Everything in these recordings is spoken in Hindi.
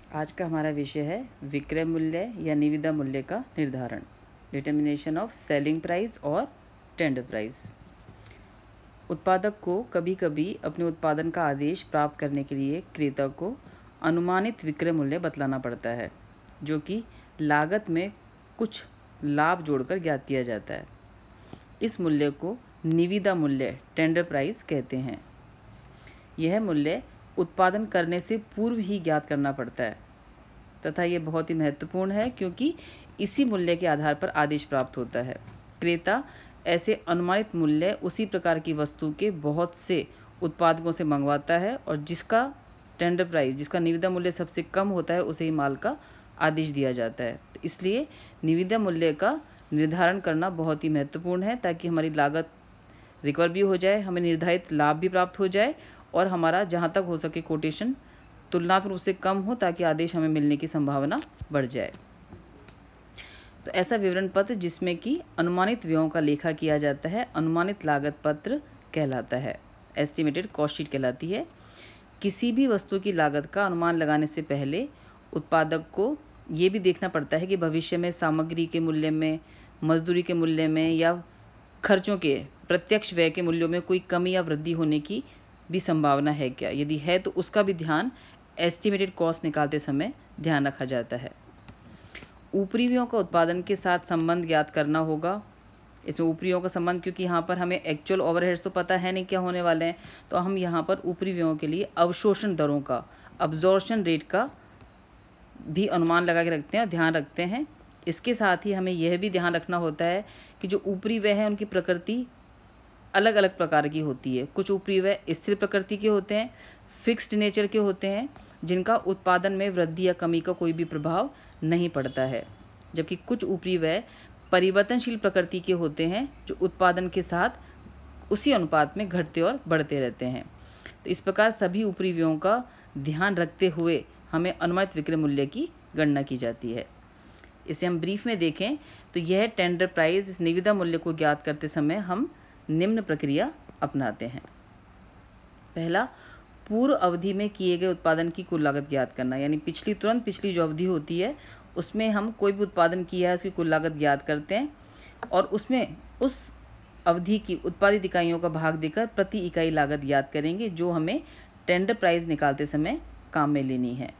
आज का हमारा विषय है विक्रय मूल्य या निविदा मूल्य का निर्धारण, डिटर्मिनेशन ऑफ सेलिंग प्राइस और टेंडर प्राइस। उत्पादक को कभी कभी अपने उत्पादन का आदेश प्राप्त करने के लिए क्रेता को अनुमानित विक्रय मूल्य बतलाना पड़ता है, जो कि लागत में कुछ लाभ जोड़कर ज्ञात किया जाता है। इस मूल्य को निविदा मूल्य टेंडर प्राइस कहते हैं। यह मूल्य उत्पादन करने से पूर्व ही ज्ञात करना पड़ता है तथा ये बहुत ही महत्वपूर्ण है, क्योंकि इसी मूल्य के आधार पर आदेश प्राप्त होता है। क्रेता ऐसे अनुमानित मूल्य उसी प्रकार की वस्तु के बहुत से उत्पादकों से मंगवाता है और जिसका टेंडर प्राइस, जिसका निविदा मूल्य सबसे कम होता है, उसे ही माल का आदेश दिया जाता है। तो इसलिए निविदा मूल्य का निर्धारण करना बहुत ही महत्वपूर्ण है, ताकि हमारी लागत रिकवर भी हो जाए, हमें निर्धारित लाभ भी प्राप्त हो जाए और हमारा जहाँ तक हो सके कोटेशन तुलनात्मक रूप से कम हो, ताकि आदेश हमें मिलने की संभावना बढ़ जाए। तो ऐसा विवरण पत्र जिसमें कि अनुमानित व्ययों का लेखा किया जाता है, अनुमानित लागत पत्र कहलाता है, एस्टिमेटेड कॉस्ट शीट कहलाती है। किसी भी वस्तु की लागत का अनुमान लगाने से पहले उत्पादक को ये भी देखना पड़ता है कि भविष्य में सामग्री के मूल्य में, मजदूरी के मूल्य में या खर्चों के प्रत्यक्ष व्यय के मूल्यों में कोई कमी या वृद्धि होने की भी संभावना है क्या। यदि है तो उसका भी ध्यान एस्टिमेटेड कॉस्ट निकालते समय ध्यान रखा जाता है। ऊपरी व्ययों का उत्पादन के साथ संबंध ज्ञात करना होगा। इसमें ऊपरी व्ययों का संबंध, क्योंकि यहाँ पर हमें एक्चुअल ओवरहेड्स तो पता है नहीं क्या होने वाले हैं, तो हम यहाँ पर ऊपरी व्ययों के लिए अवशोषण दरों का, अब्जॉर्प्शन रेट का भी अनुमान लगा के रखते हैं और ध्यान रखते हैं। इसके साथ ही हमें यह भी ध्यान रखना होता है कि जो ऊपरी व्यय है उनकी प्रकृति अलग अलग प्रकार की होती है। कुछ ऊपरी व्यय स्थिर प्रकृति के होते हैं, फिक्स्ड नेचर के होते हैं, जिनका उत्पादन में वृद्धि या कमी का कोई भी प्रभाव नहीं पड़ता है, जबकि कुछ ऊपरी व्यय परिवर्तनशील प्रकृति के होते हैं, जो उत्पादन के साथ उसी अनुपात में घटते और बढ़ते रहते हैं। तो इस प्रकार सभी ऊपरी व्ययों का ध्यान रखते हुए हमें अनुमानित विक्रय मूल्य की गणना की जाती है। इसे हम ब्रीफ में देखें तो यह टेंडर प्राइस, इस निविदा मूल्य को ज्ञात करते समय हम निम्न प्रक्रिया अपनाते हैं। पहला, पूर्व अवधि में किए गए उत्पादन की कुल लागत ज्ञात करना, यानी तुरंत पिछली जो अवधि होती है उसमें हम कोई भी उत्पादन किया है उसकी कुल लागत ज्ञात करते हैं और उसमें उस अवधि की उत्पादित इकाइयों का भाग देकर प्रति इकाई लागत ज्ञात करेंगे, जो हमें टेंडर प्राइस निकालते समय काम में लेनी है।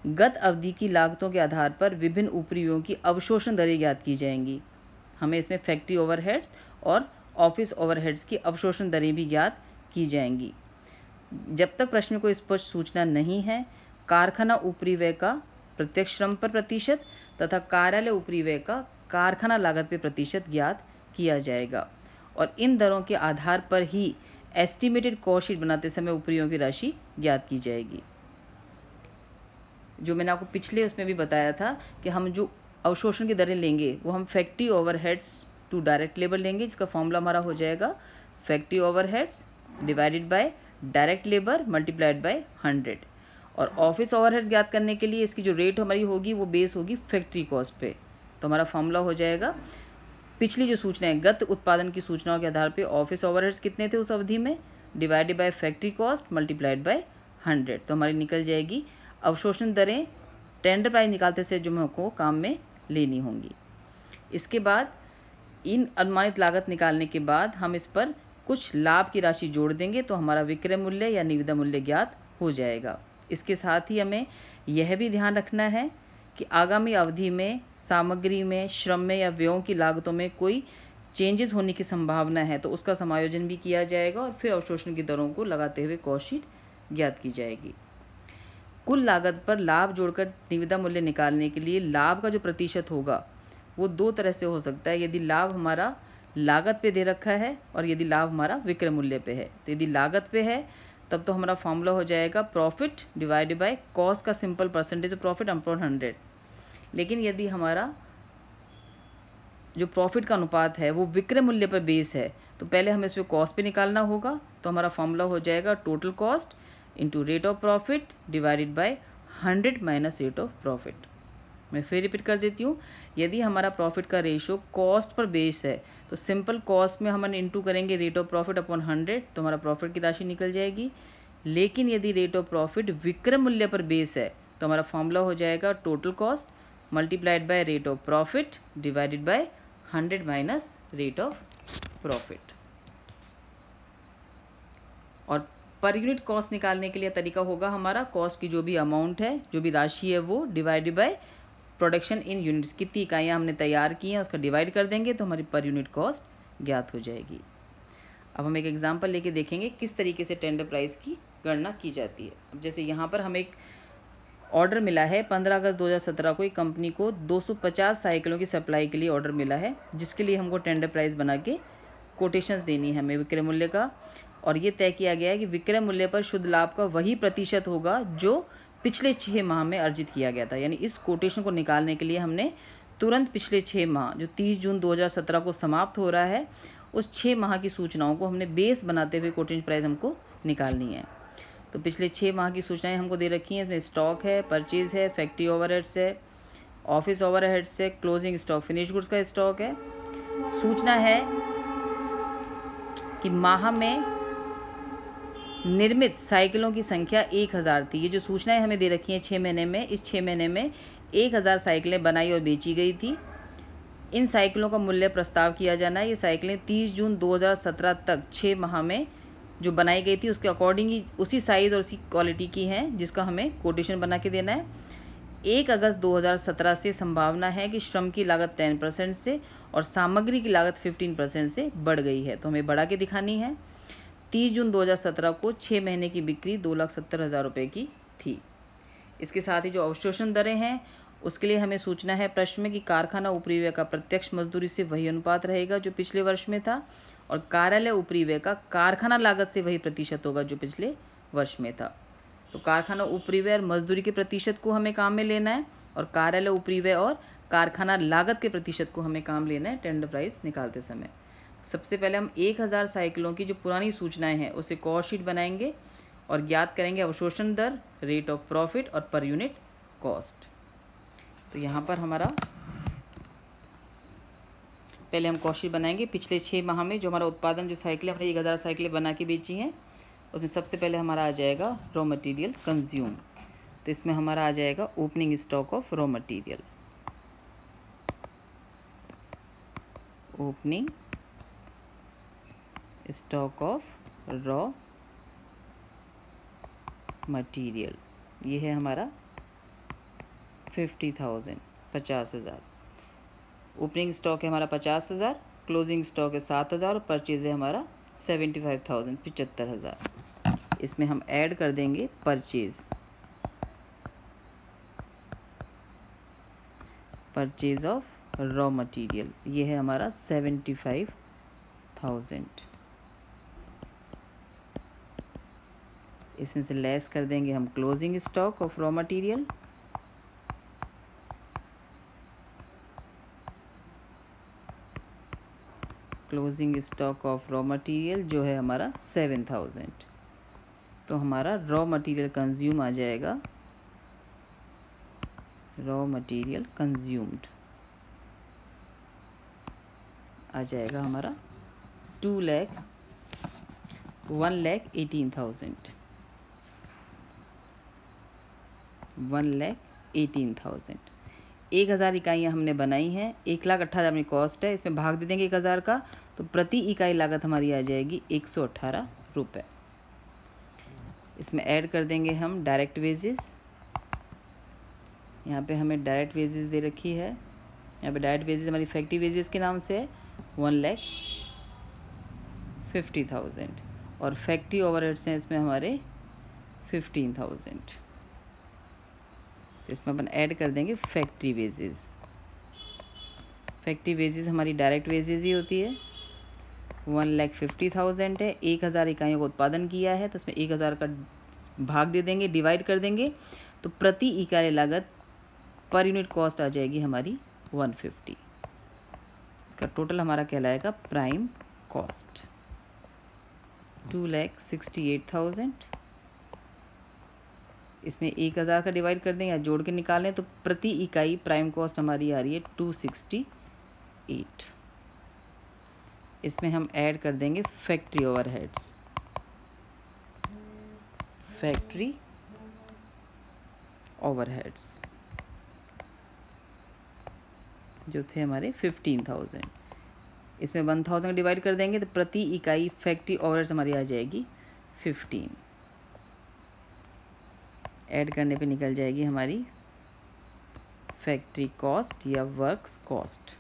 गत अवधि की लागतों के आधार पर विभिन्न ऊपरी व्ययों की अवशोषण दरें ज्ञात की जाएंगी। हमें इसमें फैक्ट्री ओवरहेड्स और ऑफिस ओवरहेड्स की अवशोषण दरें भी ज्ञात की जाएंगी। जब तक प्रश्न में कोई स्पष्ट सूचना नहीं है, कारखाना ऊपरी व्यय का प्रत्यक्ष श्रम पर प्रतिशत तथा कार्यालय ऊपरी व्यय का कारखाना लागत पे प्रतिशत ज्ञात किया जाएगा और इन दरों के आधार पर ही एस्टिमेटेड कॉस्ट शीट बनाते समय ऊपरियों की राशि ज्ञात की जाएगी। जो मैंने आपको पिछले उसमें भी बताया था कि हम जो अवशोषण की दरें लेंगे वो हम factory overheads to direct labour लेंगे, जिसका फॉर्मूला हमारा हो जाएगा factory overheads divided by direct labour multiplied by 100। और ऑफिस ओवरहेड्स ज्ञात करने के लिए इसकी जो रेट हमारी होगी वो बेस होगी फैक्ट्री कॉस्ट पे। तो हमारा फॉर्मूला हो जाएगा, पिछली जो सूचनाएं गत उत्पादन की सूचनाओं के आधार पे ऑफिस ओवरहेड्स कितने थे उस अवधि में, divided by factory cost multiplied by 100। तो हमारी निकल जाएगी अवशोषण दरें टेंडर प्राइस निकालते से जो हमको काम में लेनी होंगी। इसके बाद इन अनुमानित लागत निकालने के बाद हम इस पर कुछ लाभ की राशि जोड़ देंगे, तो हमारा विक्रय मूल्य या निविदा मूल्य ज्ञात हो जाएगा। इसके साथ ही हमें यह भी ध्यान रखना है कि आगामी अवधि में सामग्री में, श्रम में या व्ययों की लागतों में कोई चेंजेस होने की संभावना है तो उसका समायोजन भी किया जाएगा और फिर अवशोषण की दरों को लगाते हुए कॉस्ट शीट ज्ञात की जाएगी। कुल लागत पर लाभ जोड़कर निविदा मूल्य निकालने के लिए लाभ का जो प्रतिशत होगा वो दो तरह से हो सकता है। यदि लाभ हमारा लागत पे दे रखा है और यदि लाभ हमारा विक्रय मूल्य पे है। तो यदि लागत पे है तब तो हमारा फॉर्मूला हो जाएगा प्रॉफिट डिवाइडेड बाय कॉस्ट का simple percentage of profit upon 100। लेकिन यदि हमारा जो प्रॉफिट का अनुपात है वो विक्रय मूल्य पर बेस है तो पहले हमें इसमें कॉस्ट पे निकालना होगा। तो हमारा फॉर्मूला हो जाएगा total cost into rate of profit divided by 100 minus rate of profit. मैं फिर रिपीट कर देती हूँ, यदि हमारा प्रॉफिट का रेशो कॉस्ट पर बेस है तो सिंपल कॉस्ट में हम इंटू करेंगे रेट ऑफ प्रॉफिट अपॉन 100, तो हमारा प्रॉफिट की राशि निकल जाएगी। लेकिन यदि रेट ऑफ प्रॉफिट विक्रय मूल्य पर बेस है तो हमारा फॉर्मूला हो जाएगा total cost multiplied by rate of profit divided by 100 minus rate of profit. और पर यूनिट कॉस्ट निकालने के लिए तरीका होगा हमारा कॉस्ट की जो भी अमाउंट है, जो भी राशि है, वो divided by production in units, कितनी इकाइयाँ हमने तैयार की हैं उसका डिवाइड कर देंगे तो हमारी पर यूनिट कॉस्ट ज्ञात हो जाएगी। अब हम एक एग्जांपल लेके देखेंगे किस तरीके से टेंडर प्राइस की गणना की जाती है। अब जैसे यहाँ पर हमें एक ऑर्डर मिला है 15 अगस्त 2017 को एक कंपनी को 250 साइकिलों की सप्लाई के लिए ऑर्डर मिला है, जिसके लिए हमको टेंडर प्राइस बना के कोटेशंस देनी है हमें विक्रय मूल्य का। और ये तय किया गया है कि विक्रय मूल्य पर शुद्ध लाभ का वही प्रतिशत होगा जो पिछले 6 माह में अर्जित किया गया था। यानी इस कोटेशन को निकालने के लिए हमने तुरंत पिछले 6 माह जो 30 जून 2017 को समाप्त हो रहा है उस 6 माह की सूचनाओं को हमने बेस बनाते हुए कोटेशन प्राइस हमको निकालनी है। तो पिछले 6 माह की सूचनाएं हमको दे रखी हैं। इसमें स्टॉक है, परचेज है, फैक्ट्री ओवरहेड्स है, ऑफिस ओवरहेड्स है, क्लोजिंग स्टॉक, फिनिश गुड्स का स्टॉक है। सूचना है कि माह में निर्मित साइकिलों की संख्या 1000 थी। ये जो सूचनाएं हमें दे रखी हैं 6 महीने में, इस 6 महीने में 1000 साइकिलें बनाई और बेची गई थी। इन साइकिलों का मूल्य प्रस्ताव किया जाना है। ये साइकिलें 30 जून 2017 तक 6 माह में जो बनाई गई थी उसके अकॉर्डिंग ही उसी साइज़ और उसी क्वालिटी की हैं, जिसका हमें कोटेशन बना के देना है। 1 अगस्त 2017 से संभावना है कि श्रम की लागत 10% से और सामग्री की लागत 15% से बढ़ गई है, तो हमें बढ़ा के दिखानी है। 30 जून 2017 को 6 महीने की बिक्री 2,70,000 रुपये की थी। इसके साथ ही जो अवशोषण दरें हैं उसके लिए हमें सूचना है प्रश्न में कि कारखाना उपरिव्यय का प्रत्यक्ष मजदूरी से वही अनुपात रहेगा जो पिछले वर्ष में था और कार्यालय उपरिव्यय का कारखाना लागत से वही प्रतिशत होगा जो पिछले वर्ष में था। तो कारखाना उपरिव्यय और मजदूरी के प्रतिशत को हमें काम में लेना है और कार्यालय उपरिव्यय और कारखाना लागत के प्रतिशत को हमें काम लेना है टेंडर प्राइस निकालते समय। सबसे पहले हम 1000 साइकिलों की जो पुरानी सूचनाएं हैं उसे कॉस्ट शीट बनाएंगे और ज्ञात करेंगे अवशोषण दर, रेट ऑफ प्रॉफिट और पर यूनिट कॉस्ट। तो यहाँ पर हमारा पहले हम कॉस्ट शीट बनाएंगे। पिछले 6 माह में जो हमारा उत्पादन, जो साइकिलें हमने 1000 साइकिलें बना के बेची हैं, उसमें सबसे पहले हमारा आ जाएगा रॉ मटेरियल कंज्यूम। तो इसमें हमारा आ जाएगा opening stock of raw material, opening stock of raw material, ये है हमारा 50,000, 50,000। ओपनिंग स्टॉक है हमारा 50,000, क्लोजिंग स्टॉक है 7,000 और परचेज है हमारा 75,000, 75,000। इसमें हम ऐड कर देंगे purchase, purchase of raw material, ये है हमारा 75,000। इसमें से लेस कर देंगे हम closing stock of raw material, closing stock of raw material जो है हमारा 7,000। तो हमारा रॉ मटेरियल कंज्यूम आ जाएगा, रॉ मटेरियल कंज्यूम्ड आ जाएगा हमारा 1,18,000, 1,18,000। 1000 इकाइयाँ हमने बनाई हैं, 1,18,000 में कॉस्ट है, इसमें भाग दे देंगे 1000 का, तो प्रति इकाई लागत हमारी आ जाएगी 118 रुपये। इसमें ऐड कर देंगे हम डायरेक्ट वेजेस। यहाँ पे हमें डायरेक्ट वेजेस दे रखी है, यहाँ पे डायरेक्ट वेजेस हमारी फैक्ट्री वेजेस के नाम से है 1,50,000 और फैक्ट्री ओवरहेड्स हैं इसमें हमारे 15,000। इसमें अपन ऐड कर देंगे फैक्ट्री वेजेस। फैक्ट्री वेजेस हमारी डायरेक्ट वेजेस ही होती है, 1,50,000 है। 1000 इकाइयों का उत्पादन किया है तो इसमें 1000 का भाग दे देंगे, डिवाइड कर देंगे, तो प्रति इकाई लागत पर यूनिट कॉस्ट आ जाएगी हमारी 150। इसका टोटल हमारा कहलाएगा प्राइम कॉस्ट 2,68,000। इसमें 1000 का डिवाइड कर दें या जोड़ के निकालें तो प्रति इकाई प्राइम कॉस्ट हमारी आ रही है 268। इसमें हम ऐड कर देंगे फैक्ट्री ओवरहेड्स, फैक्ट्री ओवरहेड्स जो थे हमारे 15,000, इसमें 1,000 डिवाइड कर देंगे तो प्रति इकाई फैक्ट्री ओवरहेड्स हमारी आ जाएगी 15। ऐड करने पे निकल जाएगी हमारी फैक्ट्री कॉस्ट या वर्क्स कॉस्ट,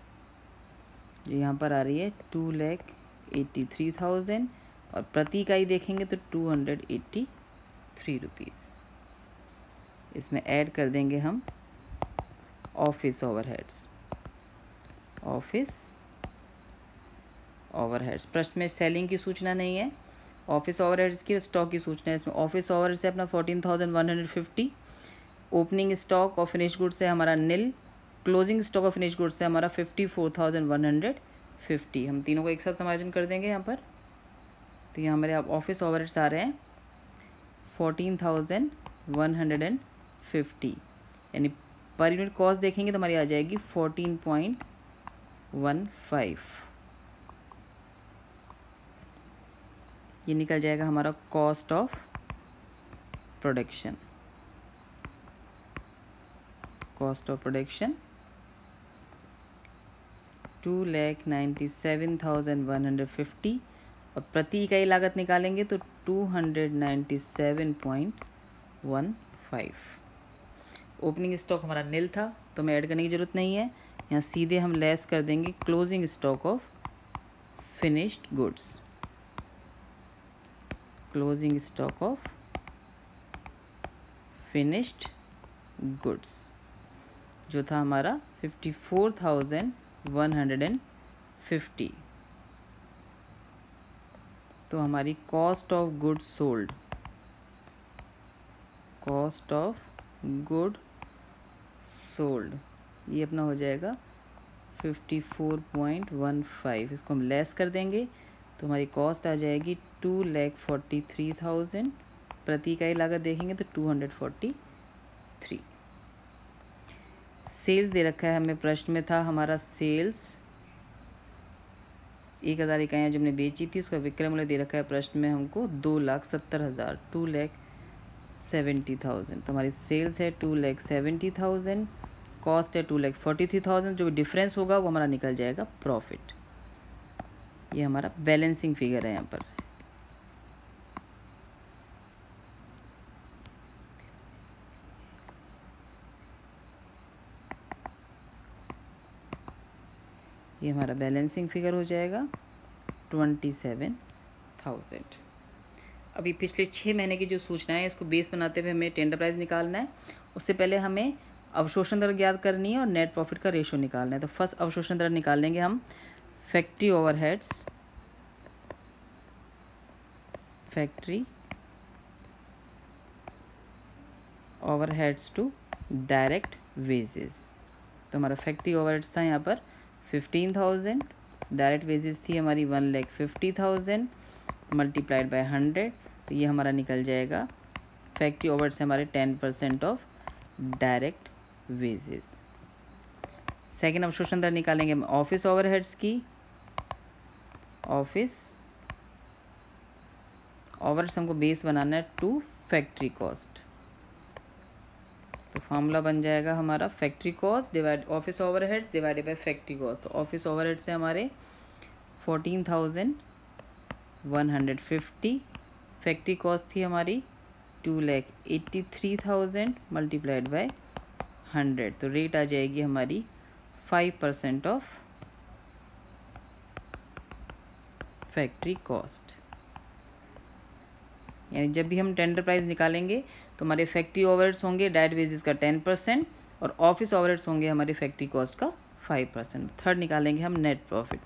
जो यहाँ पर आ रही है 2,83,000 और प्रति इकाई देखेंगे तो 283 रुपीज़। इसमें ऐड कर देंगे हम ऑफिस ओवरहेड्स, ऑफिस ओवरहेड्स। प्रश्न में सेलिंग की सूचना नहीं है, ऑफिस ओवरहेड्स की स्टॉक की सूचना है। इसमें ऑफिस ओवरहेड्स है अपना 14,150, ओपनिंग स्टॉक और फिनिश गुड्स से हमारा नील, क्लोजिंग स्टॉक और फिनिश गुड्स से हमारा 54,150। हम तीनों को एक साथ समायोजन कर देंगे यहाँ पर, तो यहाँ हमारे ऑफिस ओवरहेड्स आ रहे हैं 14,150, यानी पर यूनिट कॉस्ट देखेंगे तो हमारी आ जाएगी 14.15। ये निकल जाएगा हमारा cost of production, cost of production 2,97,150 और प्रति इकाई लागत निकालेंगे तो 297.15। ओपनिंग स्टॉक हमारा नील था तो हमें ऐड करने की ज़रूरत नहीं है, यहाँ सीधे हम लेस कर देंगे closing stock of finished goods, closing stock of finished goods जो था हमारा 54,150। तो हमारी cost of good sold, cost of good sold ये अपना हो जाएगा 54.15। इसको हम लेस कर देंगे तो हमारी कॉस्ट आ जाएगी 2,43,000, प्रति इकाई लागत देखेंगे तो 243। सेल्स दे रखा है हमें, प्रश्न में था हमारा सेल्स 1,000 इकाइयाँ जो हमने बेची थी, उसका विक्रय मूल्य दे रखा है प्रश्न में हमको 2,70,000, 2,70,000। तो हमारी सेल्स है 2,70,000, कॉस्ट है 2,43,000, जो भी डिफरेंस होगा वो हमारा निकल जाएगा प्रॉफिट। ये हमारा बैलेंसिंग फिगर है यहाँ पर। ये हमारा बैलेंसिंग फिगर हो जाएगा 27,000। अभी पिछले 6 महीने की जो सूचनाएं है इसको बेस बनाते हुए हमें टेंडर प्राइस निकालना है। उससे पहले हमें अवशोषण दर ज्ञात करनी है और नेट प्रॉफिट का रेशो निकालना है। तो फर्स्ट अवशोषण दर निकाल लेंगे हम। Factory overheads, factory overheads to direct wages. तो हमारा फैक्ट्री ओवरहेड्स था यहाँ पर 15,000, डायरेक्ट वेजेस थी हमारी 1,50,000 मल्टीप्लाइड बाय 100। तो ये हमारा निकल जाएगा फैक्ट्री ओवरहेड्स हमारे 10% ऑफ डायरेक्ट वेजेस। सेकेंड अवशोषण दर निकालेंगे हम ऑफिस ओवरहेड्स की। ऑफिस ओवरहेड्स हमको बेस बनाना है टू फैक्ट्री कॉस्ट। तो फॉर्मूला बन जाएगा हमारा factory cost divide office overheads divided bye factory cost. तो ऑफिस ओवरहेड्स से हमारे 14,150, फैक्ट्री कॉस्ट थी हमारी 2,83,000 मल्टीप्लाइड बाय 100। तो रेट आ जाएगी हमारी 5% ऑफ फैक्ट्री कॉस्ट। यानी जब भी हम टेंडर प्राइस निकालेंगे तो हमारे फैक्ट्री ओवरहेड्स होंगे डायरेक्ट वेजेस का 10% और ऑफिस ओवरहेड्स होंगे हमारी फैक्ट्री कॉस्ट का 5%। थर्ड निकालेंगे हम net profit,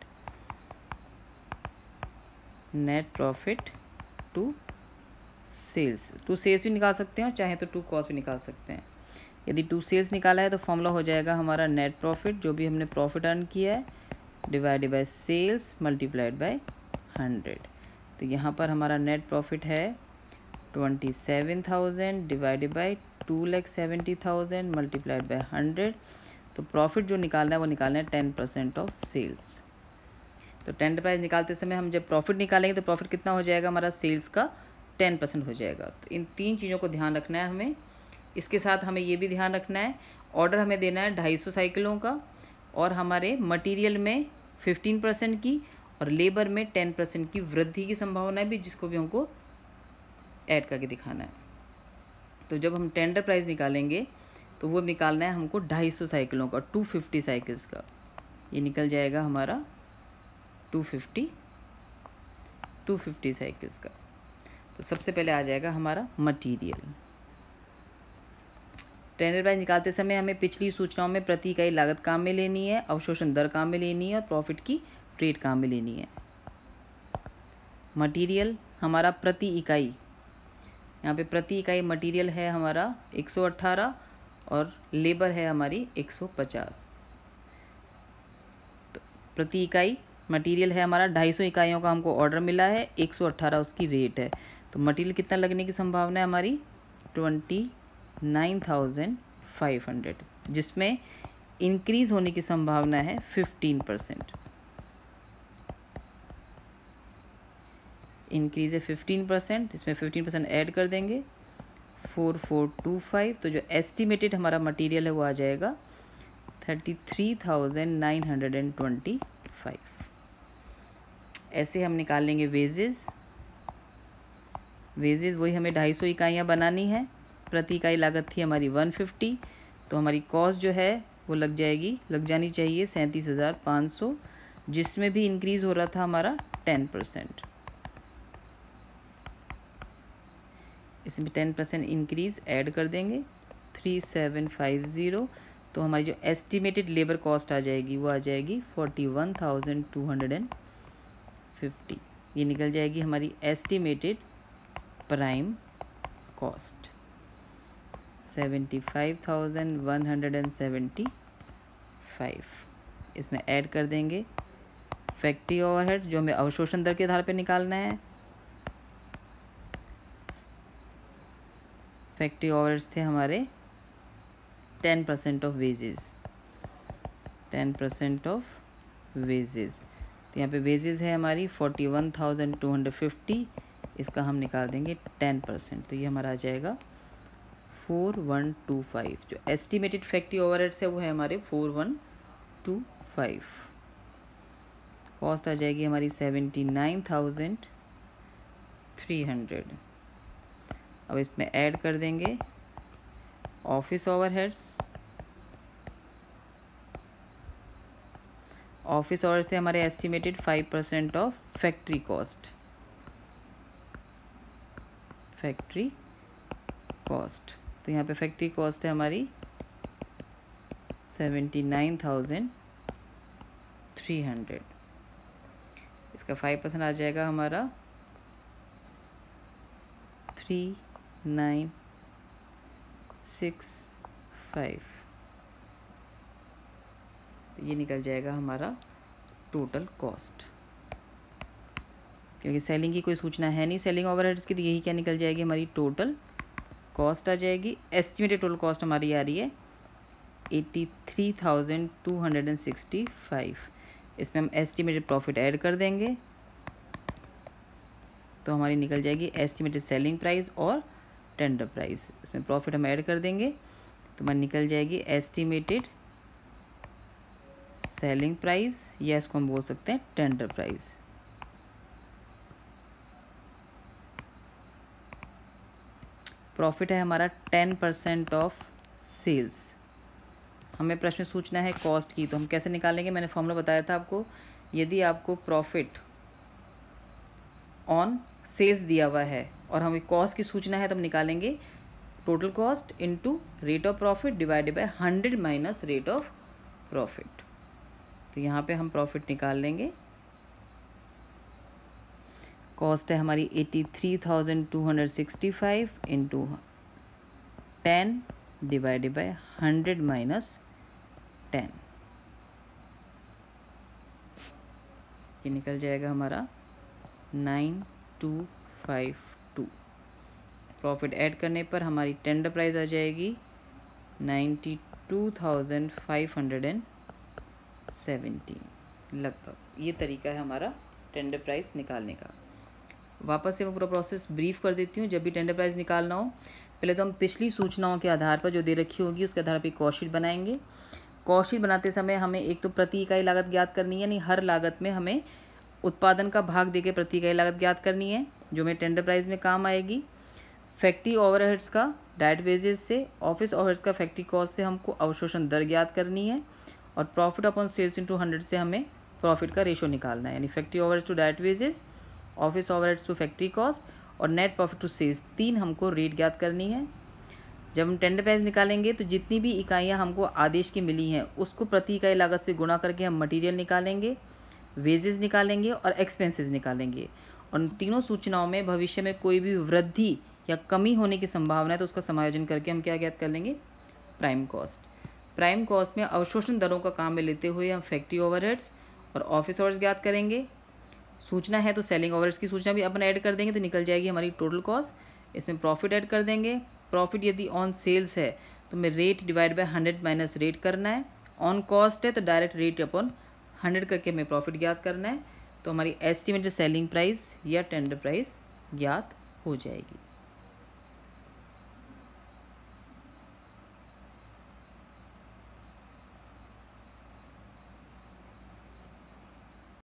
net profit to sales. To sales भी निकाल सकते हैं और चाहे तो टू कॉस्ट भी निकाल सकते हैं। यदि टू सेल्स निकाला है तो फॉर्मूला हो जाएगा हमारा नेट प्रॉफिट, जो भी हमने प्रॉफिट अर्न किया है, divided by sales multiplied by 100। तो यहाँ पर हमारा नेट प्रॉफिट है 27,000 डिवाइडेड बाई 2,70,000 मल्टीप्लाइड बाय 100। तो प्रॉफिट जो निकालना है वो निकालना है 10% ऑफ सेल्स। तो टेंडर प्राइस निकालते समय हम जब प्रॉफिट निकालेंगे तो प्रॉफिट कितना हो जाएगा हमारा सेल्स का 10% हो जाएगा। तो इन तीन चीज़ों को ध्यान रखना है हमें। इसके साथ हमें ये भी ध्यान रखना है, ऑर्डर हमें देना है 250 साइकिलों का, और हमारे मटेरियल में 15% की और लेबर में 10% की वृद्धि की संभावना है भी, जिसको भी हमको ऐड करके दिखाना है। तो जब हम टेंडर प्राइस निकालेंगे तो वो निकालना है हमको 250 साइकिलों का, 250 साइकिल्स का। ये निकल जाएगा हमारा 250 साइकिल्स का। तो सबसे पहले आ जाएगा हमारा मटेरियल। टेंडर प्राइस निकालते समय हमें पिछली सूचनाओं में प्रति इकाई लागत काम में लेनी है, अवशोषण दर काम में लेनी है और प्रॉफिट की रेट काम में लेनी है। मटेरियल हमारा प्रति इकाई, यहाँ पे प्रति इकाई मटेरियल है हमारा 118 और लेबर है हमारी 150। तो प्रति इकाई मटेरियल है हमारा 250 इकाइयों का हमको ऑर्डर मिला है, 118 उसकी रेट है। तो मटेरियल कितना लगने की संभावना है हमारी 29,500, जिसमें इंक्रीज़ होने की संभावना है 15%। इंक्रीज़ है 15%, इसमें 15% ऐड कर देंगे 4425। तो जो एस्टिमेटेड हमारा मटेरियल है वो आ जाएगा 33,925। ऐसे हम निकाल लेंगे वेजेस। वही हमें 250 इकाइयाँ बनानी है, प्रति इकाई लागत थी हमारी 150। तो हमारी कॉस्ट जो है वो लग जानी चाहिए 37,500, जिसमें भी इंक्रीज़ हो रहा था हमारा 10%। इसमें 10% इंक्रीज़ ऐड कर देंगे 3750। तो हमारी जो एस्टिमेटेड लेबर कॉस्ट आ जाएगी वो आ जाएगी 41,250। ये निकल जाएगी हमारी एस्टिमेटेड प्राइम कॉस्ट 75,175। इसमें ऐड कर देंगे फैक्ट्री ओवरहेड, जो हमें अवशोषण दर के आधार पर निकालना है। फैक्ट्री ओवरहेड्स थे हमारे 10% ऑफ वेजेस, 10% ऑफ वेजेस। तो यहाँ पे वेजेस है हमारी 41,250, इसका हम निकाल देंगे 10%। तो ये हमारा आ जाएगा 4125। जो एस्टिमेटेड फैक्ट्री ओवरहेड्स है वो है हमारे 4125। कॉस्ट आ जाएगी हमारी 79,300। अब इसमें ऐड कर देंगे ऑफिस ओवरहेड्स। ऑफिस ओवरहेड्स थे हमारे एस्टिमेटेड 5% ऑफ फैक्ट्री कॉस्ट, तो यहाँ पे फैक्ट्री कॉस्ट है हमारी 79,300। इसका 5% आ जाएगा हमारा 3965। तो ये निकल जाएगा हमारा टोटल कॉस्ट। क्योंकि सेलिंग की कोई सूचना है नहीं सेलिंग ओवरहेड्स की, तो यही क्या निकल जाएगी हमारी टोटल कॉस्ट आ जाएगी। एस्टिमेटेड टोटल कॉस्ट हमारी आ रही है 83,265। इसमें हम एस्टिमेटेड प्रॉफिट ऐड कर देंगे तो हमारी निकल जाएगी एस्टिमेटेड सेलिंग प्राइस और टेंडर प्राइस। इसमें प्रॉफिट हम ऐड कर देंगे तो हमारी निकल जाएगी एस्टिमेटेड सेलिंग प्राइस, या इसको हम बोल सकते हैं टेंडर प्राइस। प्रॉफिट है हमारा 10% ऑफ सेल्स। हमें प्रश्न सूचना है कॉस्ट की, तो हम कैसे निकालेंगे? मैंने फॉर्मूला बताया था आपको। यदि आपको प्रॉफिट ऑन सेल्स दिया हुआ है और हमें कॉस्ट की सूचना है, तो हम निकालेंगे total cost into rate of profit divided by 100 minus rate of profit. तो यहाँ पे हम प्रॉफिट निकाल लेंगे। कॉस्ट है हमारी 83,265 इंटू 10 डिवाइडेड बाय 100 माइनस 10। ये निकल जाएगा हमारा 9252। प्रॉफिट ऐड करने पर हमारी टेंडर प्राइस आ जाएगी 92,517 लगभग। ये तरीका है हमारा टेंडर प्राइस निकालने का। वापस से मैं पूरा प्रोसेस ब्रीफ कर देती हूँ। जब भी टेंडर प्राइस निकालना हो पहले तो हम पिछली सूचनाओं के आधार पर जो दे रखी होगी उसके आधार पर कॉस्ट शीट बनाएंगे। कॉस्ट शीट बनाते समय हमें एक तो प्रति इकाई लागत ज्ञात करनी है, यानी हर लागत में हमें उत्पादन का भाग देके प्रति इकाई लागत ज्ञात करनी है, जो हमें टेंडर प्राइस में काम आएगी। फैक्ट्री ओवरहेड्स का डायरेक्ट वेजेस से, ऑफिस ओवरहेड्स का फैक्ट्री कॉस्ट से हमको अवशोषण दर ज्ञात करनी है, और प्रॉफिट अपॉन सेल्स इंटू 100 से हमें प्रॉफिट का रेशो निकालना है, यानी factory overheads to direct wages, office overheads to factory cost और नेट प्रॉफिट टू सेल्स, 3 हमको रेट ज्ञात करनी है। जब हम टेंडर प्राइस निकालेंगे तो जितनी भी इकाइयाँ हमको आदेश की मिली हैं उसको प्रति इकाई लागत से गुणा करके हम मटेरियल निकालेंगे, वेजेस निकालेंगे और एक्सपेंसेस निकालेंगे। और तीनों सूचनाओं में भविष्य में कोई भी वृद्धि या कमी होने की संभावना है तो उसका समायोजन करके हम क्या ज्ञात कर लेंगे, प्राइम कॉस्ट। प्राइम कॉस्ट में अवशोषण दरों का काम में लेते हुए हम फैक्ट्री ओवरहेड्स और ऑफिस ओवरहेड्स ज्ञात करेंगे। सूचना है तो सेलिंग ओवरहेड्स की सूचना भी अपन ऐड कर देंगे तो निकल जाएगी हमारी टोटल कॉस्ट। इसमें प्रॉफिट ऐड कर देंगे। प्रॉफिट यदि ऑन सेल्स है तो हमें rate divide by 100 minus rate करना है। ऑन कॉस्ट है तो डायरेक्ट रेट अपॉन 100 करके हमें प्रॉफिट ज्ञात करना है, तो हमारी एस्टिमेटेड सेलिंग प्राइस या टेंडर प्राइस ज्ञात हो जाएगी।